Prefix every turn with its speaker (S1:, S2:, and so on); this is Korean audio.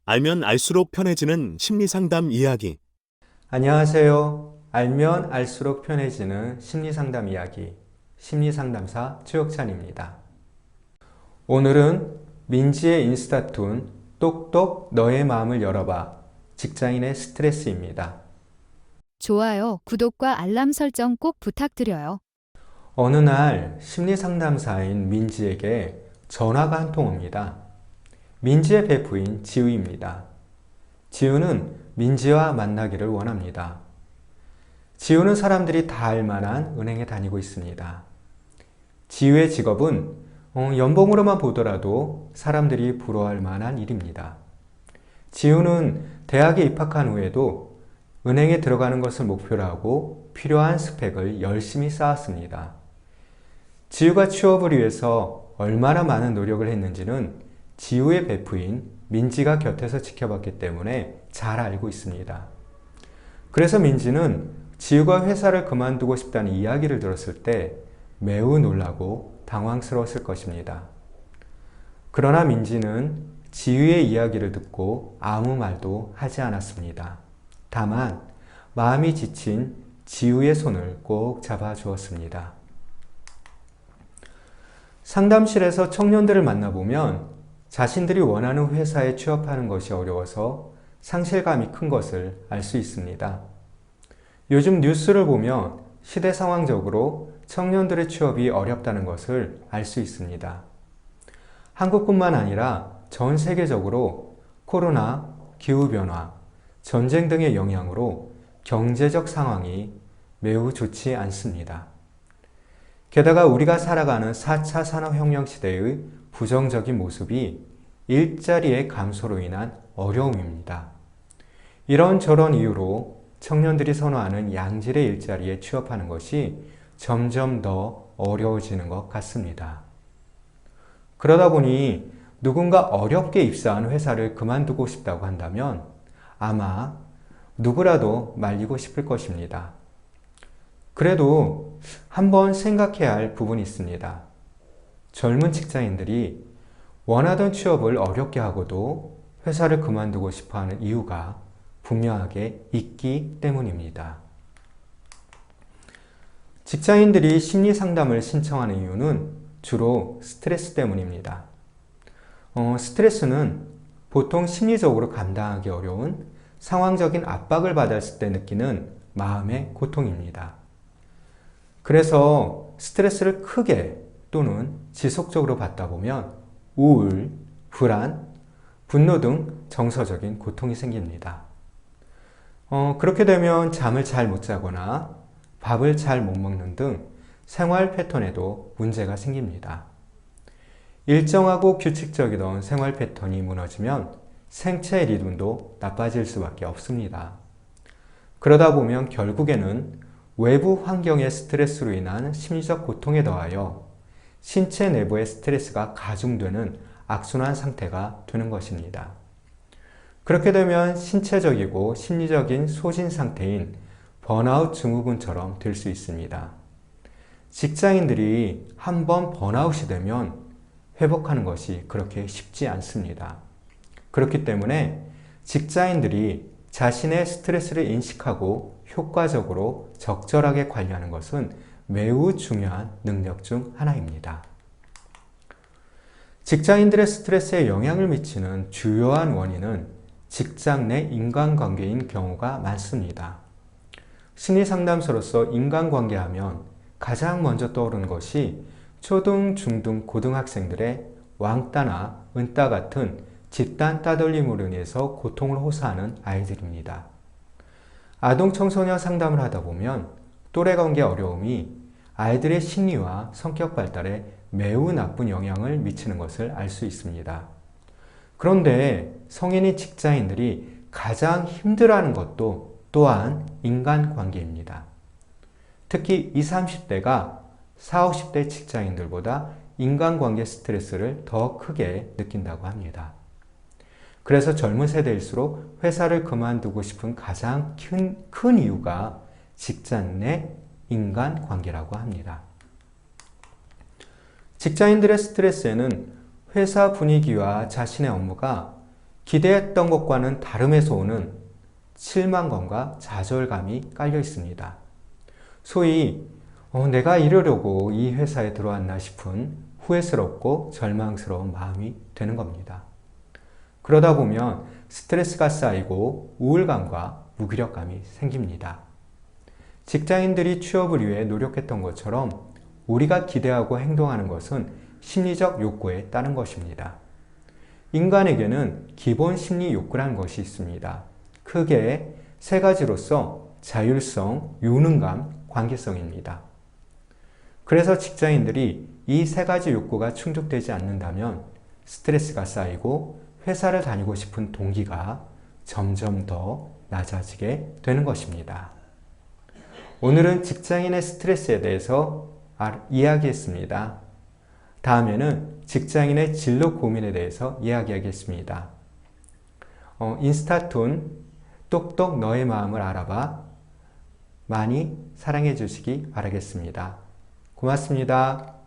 S1: 알면 알수록 편해지는 심리상담 이야기.
S2: 안녕하세요. 알면 알수록 편해지는 심리상담 이야기, 심리상담사 최혁찬입니다. 오늘은 민지의 인스타툰 똑똑 너의 마음을 열어봐 직장인의 스트레스입니다.
S3: 좋아요, 구독과 알람 설정 꼭 부탁드려요.
S2: 어느 날 심리상담사인 민지에게 전화가 한 통 옵니다. 민지의 베프인 지우입니다. 지우는 민지와 만나기를 원합니다. 지우는 사람들이 다 알만한 은행에 다니고 있습니다. 지우의 직업은 연봉으로만 보더라도 사람들이 부러워할 만한 일입니다. 지우는 대학에 입학한 후에도 은행에 들어가는 것을 목표로 하고 필요한 스펙을 열심히 쌓았습니다. 지우가 취업을 위해서 얼마나 많은 노력을 했는지는 지우의 베프인 민지가 곁에서 지켜봤기 때문에 잘 알고 있습니다. 그래서 민지는 지우가 회사를 그만두고 싶다는 이야기를 들었을 때 매우 놀라고 당황스러웠을 것입니다. 그러나 민지는 지우의 이야기를 듣고 아무 말도 하지 않았습니다. 다만 마음이 지친 지우의 손을 꼭 잡아주었습니다. 상담실에서 청년들을 만나보면 자신들이 원하는 회사에 취업하는 것이 어려워서 상실감이 큰 것을 알 수 있습니다. 요즘 뉴스를 보면 시대 상황적으로 청년들의 취업이 어렵다는 것을 알 수 있습니다. 한국뿐만 아니라 전 세계적으로 코로나, 기후변화, 전쟁 등의 영향으로 경제적 상황이 매우 좋지 않습니다. 게다가 우리가 살아가는 4차 산업혁명 시대의 부정적인 모습이 일자리의 감소로 인한 어려움입니다. 이런저런 이유로 청년들이 선호하는 양질의 일자리에 취업하는 것이 점점 더 어려워지는 것 같습니다. 그러다 보니 누군가 어렵게 입사한 회사를 그만두고 싶다고 한다면 아마 누구라도 말리고 싶을 것입니다. 그래도 한번 생각해야 할 부분이 있습니다. 젊은 직장인들이 원하던 취업을 어렵게 하고도 회사를 그만두고 싶어 하는 이유가 분명하게 있기 때문입니다. 직장인들이 심리 상담을 신청하는 이유는 주로 스트레스 때문입니다. 스트레스는 보통 심리적으로 감당하기 어려운 상황적인 압박을 받았을 때 느끼는 마음의 고통입니다. 그래서 스트레스를 크게 또는 지속적으로 받다 보면 우울, 불안, 분노 등 정서적인 고통이 생깁니다. 그렇게 되면 잠을 잘 못 자거나 밥을 잘 못 먹는 등 생활 패턴에도 문제가 생깁니다. 일정하고 규칙적이던 생활 패턴이 무너지면 생체 리듬도 나빠질 수밖에 없습니다. 그러다 보면 결국에는 외부 환경의 스트레스로 인한 심리적 고통에 더하여 신체 내부의 스트레스가 가중되는 악순환 상태가 되는 것입니다. 그렇게 되면 신체적이고 심리적인 소진 상태인 번아웃 증후군처럼 될 수 있습니다. 직장인들이 한번 번아웃이 되면 회복하는 것이 그렇게 쉽지 않습니다. 그렇기 때문에 직장인들이 자신의 스트레스를 인식하고 효과적으로 적절하게 관리하는 것은 매우 중요한 능력 중 하나입니다. 직장인들의 스트레스에 영향을 미치는 주요한 원인은 직장 내 인간관계인 경우가 많습니다. 심리상담소로서 인간관계하면 가장 먼저 떠오르는 것이 초등, 중등, 고등학생들의 왕따나 은따 같은 집단 따돌림으로 인해서 고통을 호소하는 아이들입니다. 아동 청소년 상담을 하다 보면 또래관계 어려움이 아이들의 심리와 성격 발달에 매우 나쁜 영향을 미치는 것을 알 수 있습니다. 그런데 성인인 직장인들이 가장 힘들어하는 것도 또한 인간관계입니다. 특히 20, 30대가 40, 50대 직장인들보다 인간관계 스트레스를 더 크게 느낀다고 합니다. 그래서 젊은 세대일수록 회사를 그만두고 싶은 가장 큰 이유가 직장 내 인간관계라고 합니다. 직장인들의 스트레스에는 회사 분위기와 자신의 업무가 기대했던 것과는 다름에서 오는 실망감과 좌절감이 깔려 있습니다. 소위 내가 이러려고 이 회사에 들어왔나 싶은 후회스럽고 절망스러운 마음이 되는 겁니다. 그러다 보면 스트레스가 쌓이고 우울감과 무기력감이 생깁니다. 직장인들이 취업을 위해 노력했던 것처럼 우리가 기대하고 행동하는 것은 심리적 욕구에 따른 것입니다. 인간에게는 기본 심리 욕구라는 것이 있습니다. 크게 세 가지로서 자율성, 유능감, 관계성입니다. 그래서 직장인들이 이 세 가지 욕구가 충족되지 않는다면 스트레스가 쌓이고 회사를 다니고 싶은 동기가 점점 더 낮아지게 되는 것입니다. 오늘은 직장인의 스트레스에 대해서 이야기했습니다. 다음에는 직장인의 진로 고민에 대해서 이야기하겠습니다. 인스타툰 똑똑 너의 마음을 알아봐 많이 사랑해 주시기 바라겠습니다. 고맙습니다.